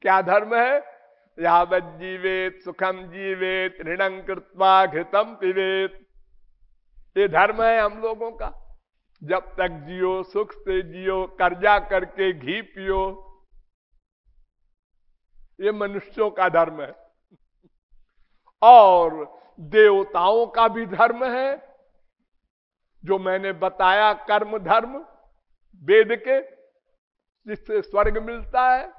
क्या धर्म है? यावत जीवेत सुखम जीवेत ऋणं कृत्वा घृतम पिबेत। ये धर्म है हम लोगों का। जब तक जियो सुख से जियो, कर्जा करके घी पियो। ये मनुष्यों का धर्म है। और देवताओं का भी धर्म है, जो मैंने बताया, कर्म धर्म वेद के, जिससे स्वर्ग मिलता है।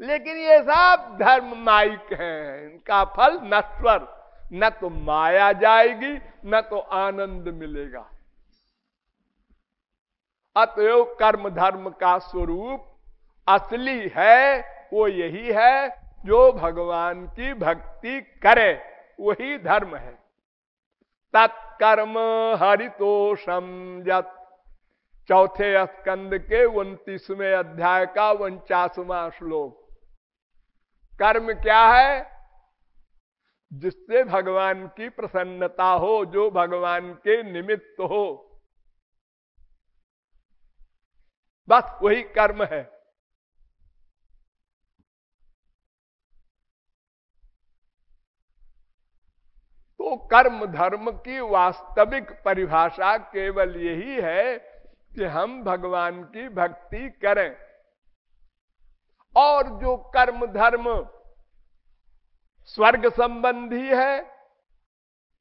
लेकिन ये सब धर्म माइक हैं, इनका फल नश्वर, न तो माया जाएगी न तो आनंद मिलेगा। अतएव कर्म धर्म का स्वरूप असली है वो यही है, जो भगवान की भक्ति करे वही धर्म है। तत्कर्म हरितोषम यत्, चौथे स्कंद के 29वें अध्याय का 49वां श्लोक। कर्म क्या है? जिससे भगवान की प्रसन्नता हो, जो भगवान के निमित्त हो, बस वही कर्म है। तो कर्म धर्म की वास्तविक परिभाषा केवल यही है कि हम भगवान की भक्ति करें। और जो कर्म धर्म स्वर्ग संबंधी है,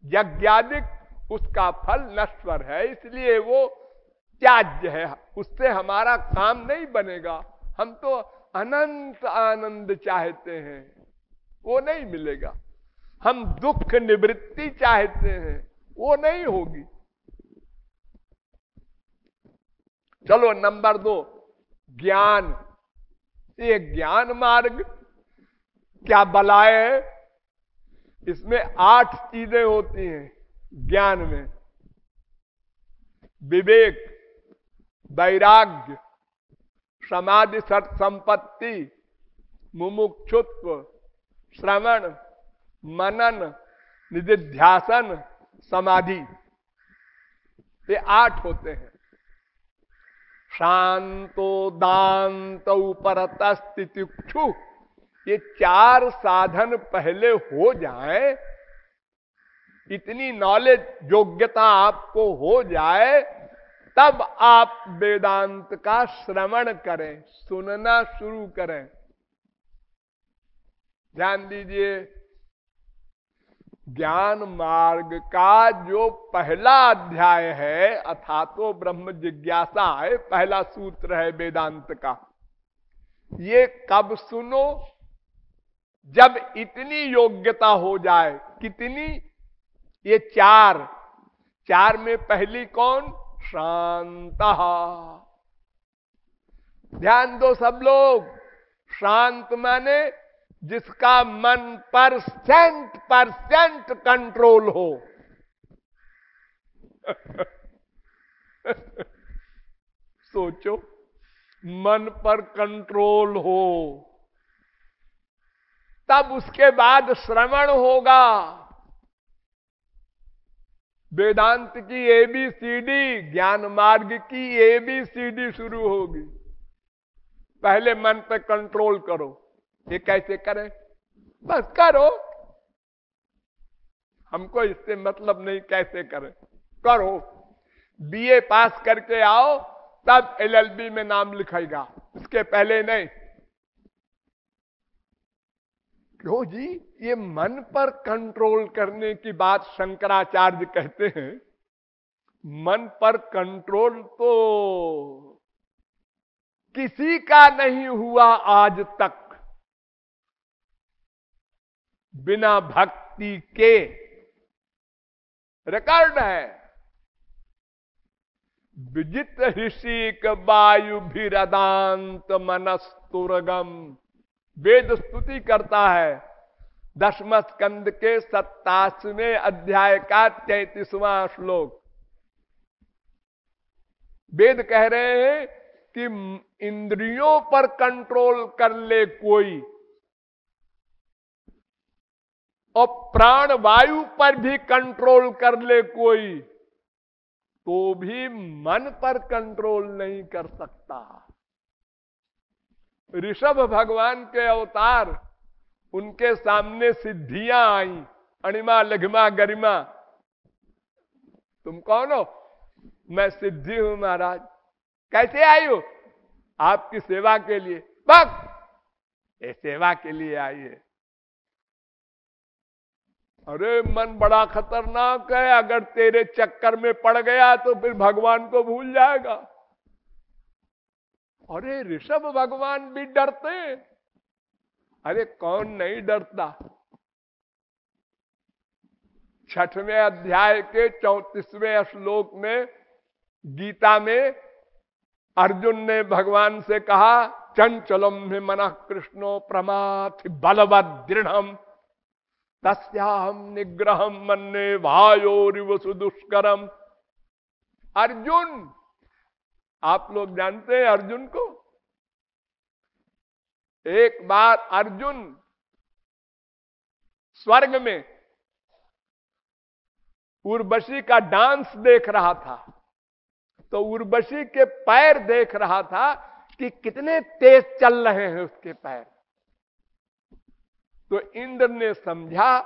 यज्ञादिक, उसका फल नश्वर है, इसलिए वो त्याज्य है। उससे हमारा काम नहीं बनेगा। हम तो अनंत आनंद चाहते हैं, वो नहीं मिलेगा। हम दुख निवृत्ति चाहते हैं, वो नहीं होगी। चलो नंबर 2, ज्ञान। ये ज्ञान मार्ग क्या बलाय है? इसमें 8 चीजें होती हैं ज्ञान में। विवेक, वैराग्य, समाधि सत संपत्ति, मुमुक्षुत्व, श्रवण, मनन, निधिध्यासन, समाधि। ये 8 होते हैं। शांतो दांत परतस्तितिक्षु, ये 4 साधन पहले हो जाए, इतनी नॉलेज योग्यता आपको हो जाए, तब आप वेदांत का श्रवण करें, सुनना शुरू करें। ध्यान दीजिए, ज्ञान मार्ग का जो पहला अध्याय है, अथातो ब्रह्म जिज्ञासा है, पहला सूत्र है वेदांत का। ये कब सुनो? जब इतनी योग्यता हो जाए। कितनी? ये 4 में पहली कौन? शांत। ध्यान दो सब लोग। शांत माने जिसका मन पर 100% कंट्रोल हो। सोचो, मन पर कंट्रोल हो, तब उसके बाद श्रवण होगा। वेदांत की ABCD, ज्ञान मार्ग की ABCD शुरू होगी। पहले मन पे कंट्रोल करो। ये कैसे करें? बस करो, हमको इससे मतलब नहीं कैसे करें, करो। BA पास करके आओ, तब LLB में नाम लिखेगा, इसके पहले नहीं। क्यों जी? ये मन पर कंट्रोल करने की बात शंकराचार्य कहते हैं। मन पर कंट्रोल तो किसी का नहीं हुआ आज तक बिना भक्ति के। रिकॉर्ड है। विजित ऋषिक वायु भीरदांत मनस्तुरगम। वेद स्तुति करता है 10वें स्कंद के 27वें अध्याय का 33वां श्लोक। वेद कह रहे हैं कि इंद्रियों पर कंट्रोल कर ले कोई, और प्राण वायु पर भी कंट्रोल कर ले कोई, तो भी मन पर कंट्रोल नहीं कर सकता। ऋषभ भगवान के अवतार, उनके सामने सिद्धियां आई, अणिमा लघिमा गरिमा। तुम कौन हो? मैं सिद्धि हूं महाराज। कैसे आई हो? आपकी सेवा के लिए। बस ये सेवा के लिए आई है। अरे मन बड़ा खतरनाक है, अगर तेरे चक्कर में पड़ गया तो फिर भगवान को भूल जाएगा। अरे ऋषभ भगवान भी डरते हैं। अरे कौन नहीं डरता। 6वें अध्याय के 34वें श्लोक में गीता में अर्जुन ने भगवान से कहा, चंचलम हि मनः कृष्णो प्रमाथि बलवद दृढ़म तस्याहम निग्रहम मन्ये भायोरिव सुदुष्करम। अर्जुन, आप लोग जानते हैं अर्जुन को। एक बार अर्जुन स्वर्ग में उर्वशी का डांस देख रहा था, तो उर्वशी के पैर देख रहा था कि कितने तेज चल रहे हैं उसके पैर। तो इंद्र ने समझा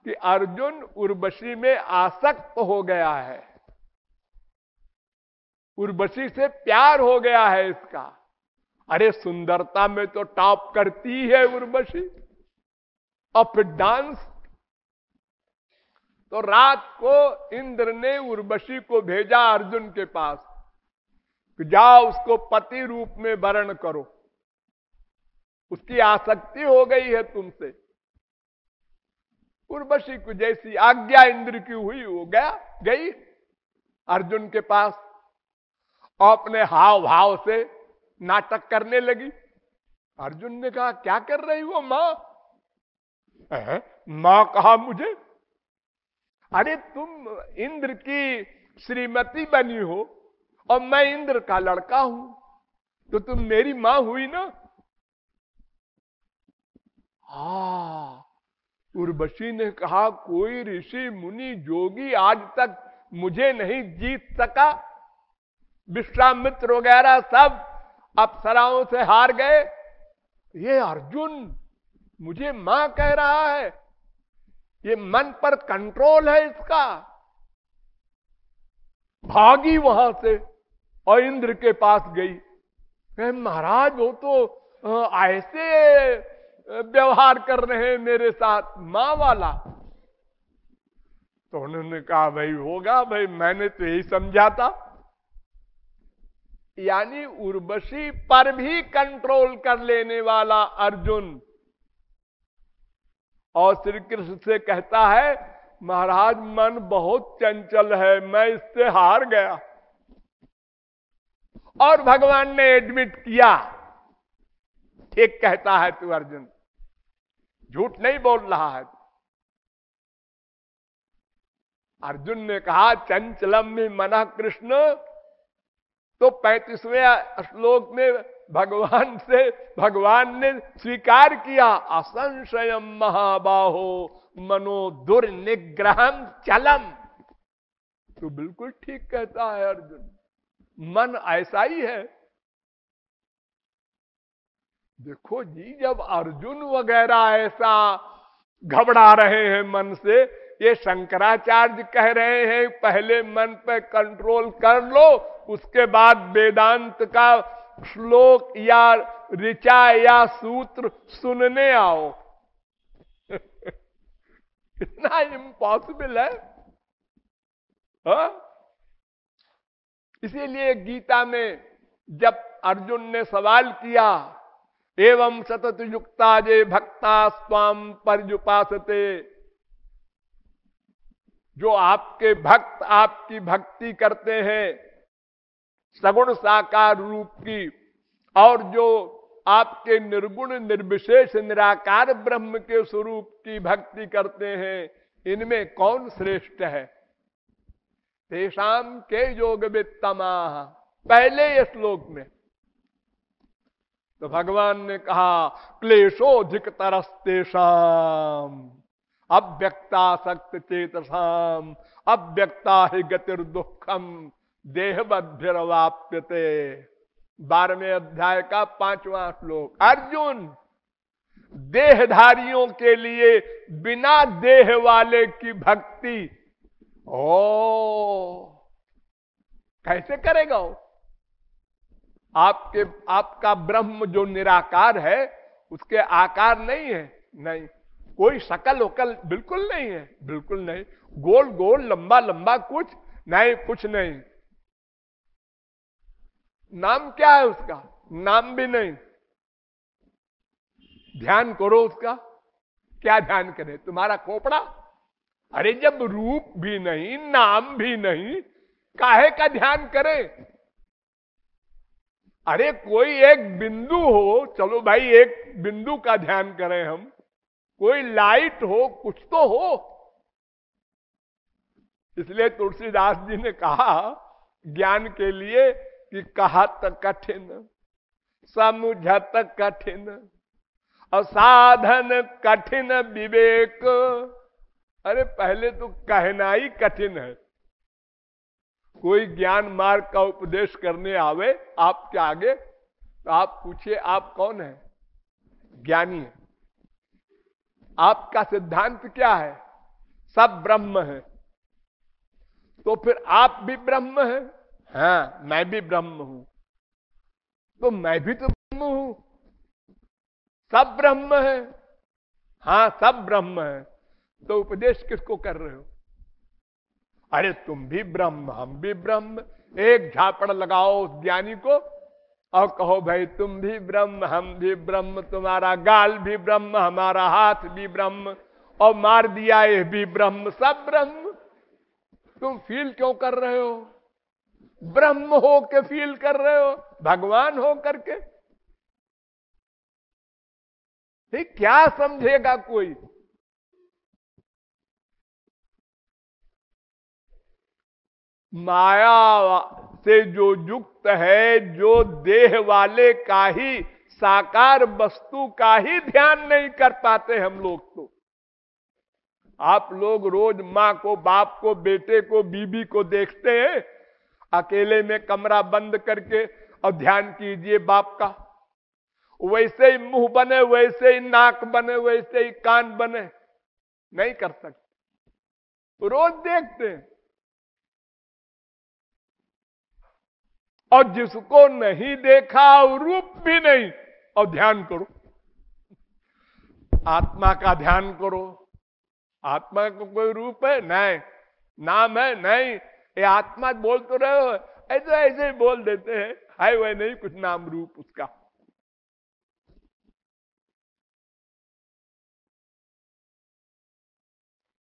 कि अर्जुन उर्वशी में आसक्त हो गया है, उर्वशी से प्यार हो गया है इसका। अरे सुंदरता में तो टॉप करती है उर्वशी, और फिर डांस। तो रात को इंद्र ने उर्वशी को भेजा अर्जुन के पास कि जाओ उसको पति रूप में वर्ण करो, उसकी आसक्ति हो गई है तुमसे। उर्वशी को जैसी आज्ञा इंद्र की हुई वो गई अर्जुन के पास, और अपने हाव भाव से नाटक करने लगी। अर्जुन ने कहा, क्या कर रही हो मां? मां कहा मुझे? अरे तुम इंद्र की श्रीमती बनी हो और मैं इंद्र का लड़का हूं, तो तुम मेरी मां हुई ना। उर्वशी ने कहा, कोई ऋषि मुनि जोगी आज तक मुझे नहीं जीत सका, विश्वामित्र वगैरह सब अप्सराओं से हार गए, ये अर्जुन मुझे मां कह रहा है, ये मन पर कंट्रोल है इसका। भागी वहां से और इंद्र के पास गई। महाराज वो तो ऐसे व्यवहार कर रहे हैं मेरे साथ, मां वाला। तो उन्होंने कहा, भाई होगा, भाई मैंने तो यही समझा था। यानी उर्वशी पर भी कंट्रोल कर लेने वाला अर्जुन, और श्री कृष्ण से कहता है, महाराज मन बहुत चंचल है, मैं इससे हार गया। और भगवान ने एडमिट किया, ठीक कहता है तू अर्जुन, झूठ नहीं बोल रहा है। अर्जुन ने कहा, चंचलम में मना कृष्ण। तो 35वें श्लोक में भगवान ने स्वीकार किया, असंशयम महाबाहो मनो दुर्निग्रहम चलम। तो बिल्कुल ठीक कहता है अर्जुन, मन ऐसा ही है। देखो जी, जब अर्जुन वगैरह ऐसा घबरा रहे हैं मन से, ये शंकराचार्य कह रहे हैं पहले मन पे कंट्रोल कर लो, उसके बाद वेदांत का श्लोक या ऋचा या सूत्र सुनने आओ। इतना इम्पॉसिबल है। इसीलिए गीता में जब अर्जुन ने सवाल किया, एवं सतत युक्ता जे भक्ता स्वाम पर्युपासते, जो आपके भक्त आपकी भक्ति करते हैं सगुण साकार रूप की, और जो आपके निर्गुण निर्विशेष निराकार ब्रह्म के स्वरूप की भक्ति करते हैं, इनमें कौन श्रेष्ठ है? तेषाम के योग वित्तमाः, पहले ये श्लोक में। तो भगवान ने कहा, क्लेशोधिक तरस्तेषाम अव्यक्तासक्त चेतसाम अव्यक्ता ही गतिर्दुखम देहवद्भिर्वाप्यते। 12वें अध्याय का 5वां श्लोक। अर्जुन, देहधारियों के लिए बिना देह वाले की भक्ति कैसे करेगा वो? आपका ब्रह्म जो निराकार है उसके आकार नहीं है, नहीं। कोई शकल वकल बिल्कुल नहीं है, बिल्कुल नहीं। गोल गोल लंबा लंबा कुछ नहीं, कुछ नहीं। नाम क्या है उसका? नाम भी नहीं। ध्यान करो उसका। क्या ध्यान करे? तुम्हारा खोपड़ा? अरे जब रूप भी नहीं, नाम भी नहीं, काहे का ध्यान करे? अरे कोई एक बिंदु हो, चलो भाई एक बिंदु का ध्यान करें हम। कोई लाइट हो, कुछ तो हो। इसलिए तुलसीदास जी ने कहा ज्ञान के लिए कि कहत कठिन, समझत कठिन, असाधन कठिन विवेक। अरे पहले तो कहना ही कठिन है। कोई ज्ञान मार्ग का उपदेश करने आवे आपके आगे तो आप पूछिए आप कौन है? ज्ञानी है। आपका सिद्धांत क्या है? सब ब्रह्म है। तो फिर आप भी ब्रह्म है? हाँ, मैं भी ब्रह्म हूं। तो मैं भी तो ब्रह्म हूं। सब ब्रह्म है। हाँ, सब ब्रह्म है। तो उपदेश किसको कर रहे हो? अरे तुम भी ब्रह्म, हम भी ब्रह्म। एक झापड़ लगाओ उस ज्ञानी को और कहो भाई तुम भी ब्रह्म, हम भी ब्रह्म, तुम्हारा गाल भी ब्रह्म, हमारा हाथ भी ब्रह्म, और मार दिया ये भी ब्रह्म, सब ब्रह्म। तुम फील क्यों कर रहे हो? ब्रह्म हो के फील कर रहे हो, भगवान हो करके? क्या समझेगा कोई? माया से जो युक्त है, जो देह वाले का ही, साकार वस्तु का ही ध्यान नहीं कर पाते हम लोग। तो आप लोग रोज माँ को, बाप को, बेटे को, बीबी को देखते हैं अकेले में कमरा बंद करके और ध्यान कीजिए बाप का। वैसे ही मुंह बने, वैसे ही नाक बने, वैसे ही कान बने, नहीं कर सकते। रोज देखते हैं। और जिसको नहीं देखा, रूप भी नहीं, और ध्यान करो, आत्मा का ध्यान करो। आत्मा को कोई रूप है? नहीं। नाम है? नहीं। ये आत्मा बोल तो रहे हो, ऐसे ऐसे ही बोल देते हैं, है वह नहीं कुछ नाम रूप उसका।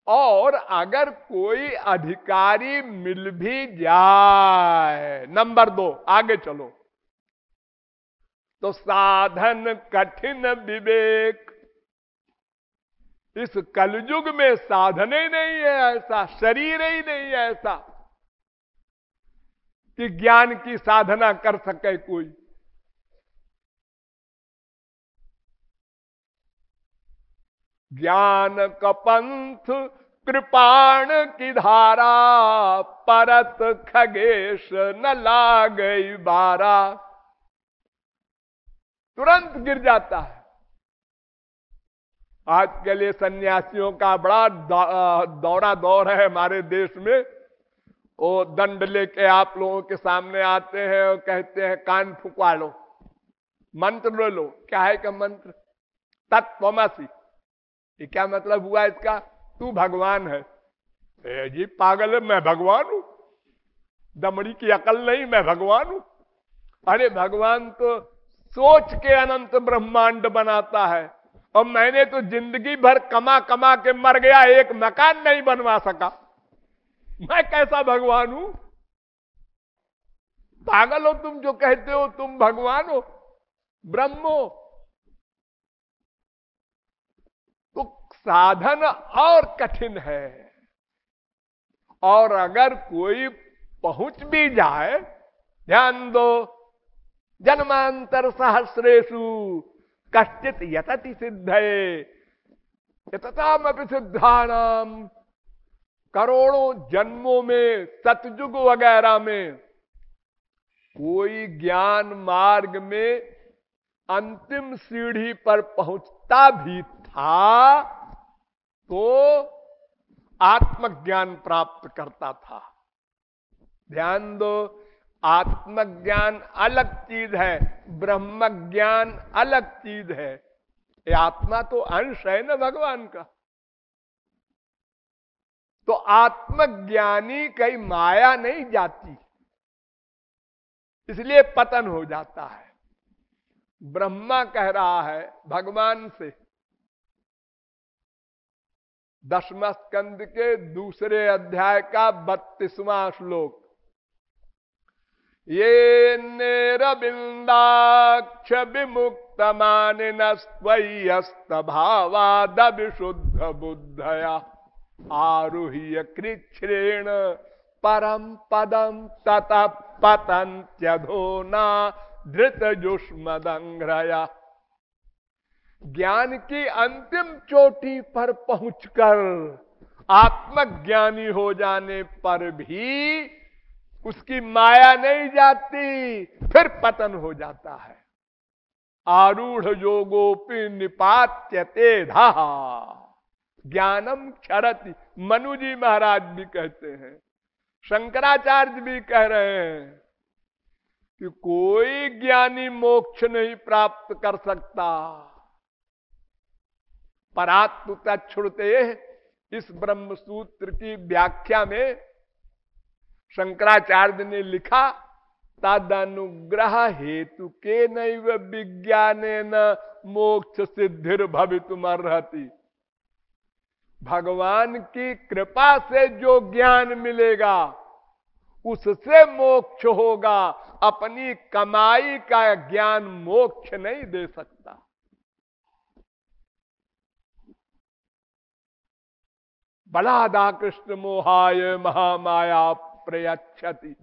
और अगर कोई अधिकारी मिल भी जाए, नंबर 2, आगे चलो, तो साधन कठिन विवेक। इस कलयुग में साधन ही नहीं है ऐसा, शरीर ही नहीं है ऐसा कि ज्ञान की साधना कर सके कोई। ज्ञान का पंथ कृपाण की धारा, परत खगेश न लागई बारा। तुरंत गिर जाता है। आज के लिए सन्यासियों का बड़ा दौरा दौर है हमारे देश में। वो दंड लेके आप लोगों के सामने आते हैं और कहते हैं कान फुकवा लो, मंत्र ले लो। क्या है का मंत्र? तत्त्वमसि। ये क्या मतलब हुआ इसका? तू भगवान है। जी पागल है, मैं भगवान हूं? दमड़ी की अकल नहीं, मैं भगवान हूं? अरे भगवान तो सोच के अनंत ब्रह्मांड बनाता है, और मैंने तो जिंदगी भर कमा कमा के मर गया, एक मकान नहीं बनवा सका। मैं कैसा भगवान हूं? पागल हो तुम जो कहते हो तुम भगवान हो, ब्रह्म हो। तो साधन और कठिन है। और अगर कोई पहुंच भी जाए, ध्यान दो, जन्मांतर सहस्रेषु कश्चित यतति सिद्धये यतताम अपि सिद्धानाम। करोड़ों जन्मों में, सतयुग वगैरह में कोई ज्ञान मार्ग में अंतिम सीढ़ी पर पहुंचता भी था तो आत्मज्ञान प्राप्त करता था। ध्यान दो, आत्मज्ञान अलग चीज है, ब्रह्म ज्ञान अलग चीज है। ये आत्मा तो अंश है ना भगवान का। तो आत्मज्ञानी कहीं माया नहीं जाती, इसलिए पतन हो जाता है। ब्रह्मा कह रहा है भगवान से, 10वें स्कंद के दूसरे अध्याय का 32वां श्लोक, ये नेरबिंदाक्ष विमुक्त मानिन स्वयस्त भावाद विशुद्ध बुद्धया आरुह्य कृच्छ्रेण परम पदम ततः पतन्त्यधोना धृत जुष्मदंघ्रया। ज्ञान की अंतिम चोटी पर पहुंचकर आत्मज्ञानी हो जाने पर भी उसकी माया नहीं जाती, फिर पतन हो जाता है। आरूढ़ योगोपि निपात्यते धा ज्ञानम क्षरति, मनु जी महाराज भी कहते हैं, शंकराचार्य भी कह रहे हैं कि कोई ज्ञानी मोक्ष नहीं प्राप्त कर सकता। परात्म तच्छ्रुते इस ब्रह्म सूत्र की व्याख्या में शंकराचार्य ने लिखा, तदनुग्रह हेतु के नैव विज्ञानेन मोक्ष सिद्धिर भवितुमर्हति। भगवान की कृपा से जो ज्ञान मिलेगा उससे मोक्ष होगा, अपनी कमाई का ज्ञान मोक्ष नहीं दे सकता। बलादा कृष्ण मोहाय महामाया प्रयच्छति।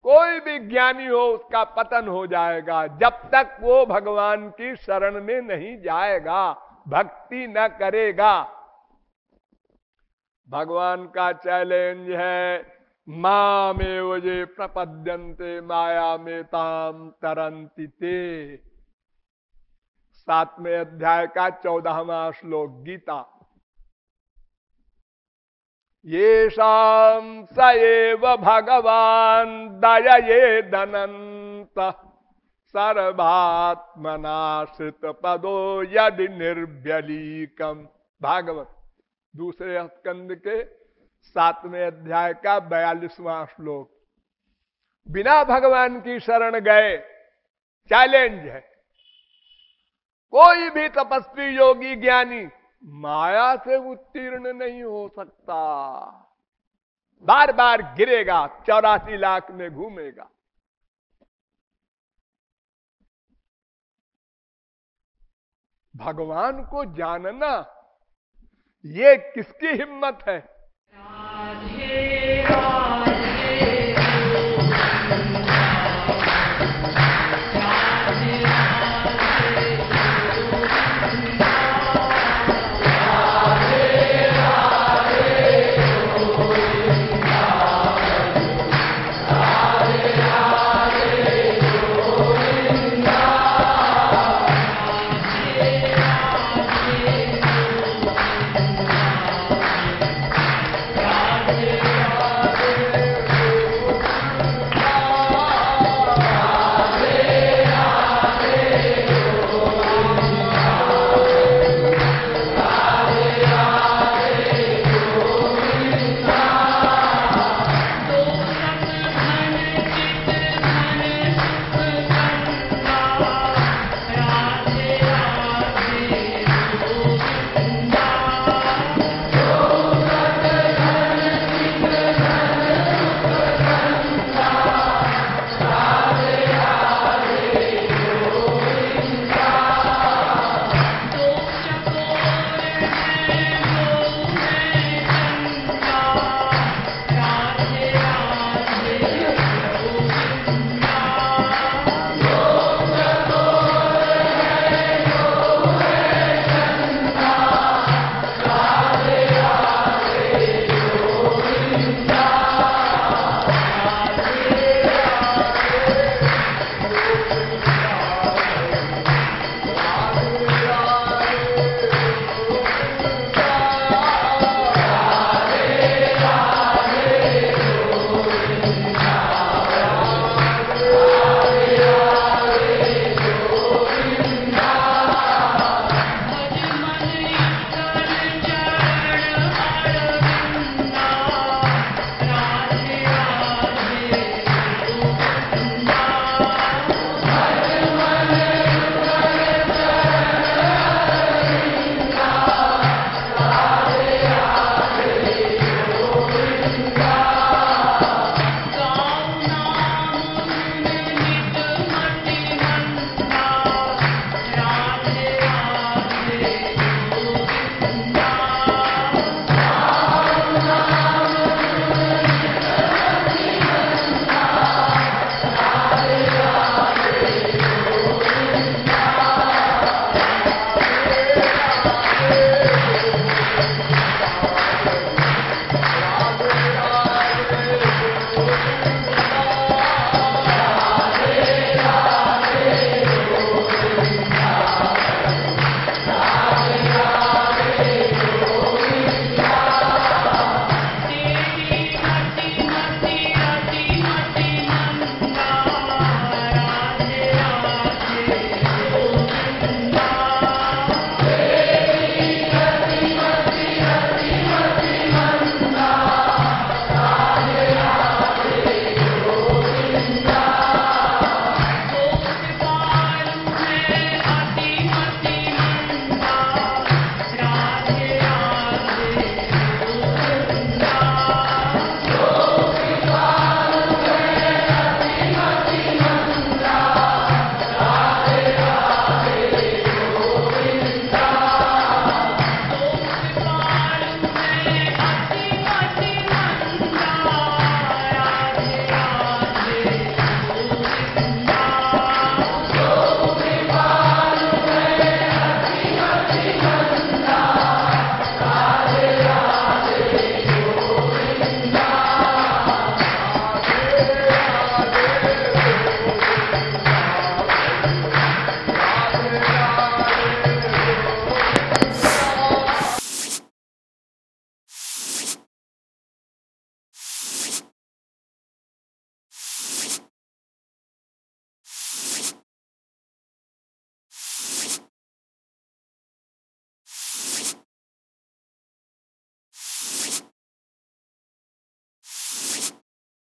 कोई भी ज्ञानी हो उसका पतन हो जाएगा जब तक वो भगवान की शरण में नहीं जाएगा, भक्ति न करेगा। भगवान का चैलेंज है, मामेव ये प्रपद्यन्ते माया में ताम तरंति ते। 7वें अध्याय का 14वां श्लोक गीता। येषां स एव भगवान दयये दनंत सर्वात्मनाश्रित पदो यदि निर्व्यलीकम। भागवत दूसरे स्कंद के 7वें अध्याय का 42वां श्लोक। बिना भगवान की शरण गए चैलेंज है, कोई भी तपस्वी योगी ज्ञानी माया से उत्तीर्ण नहीं हो सकता। बार बार गिरेगा, 84 लाख में घूमेगा। भगवान को जानना ये किसकी हिम्मत है? राधे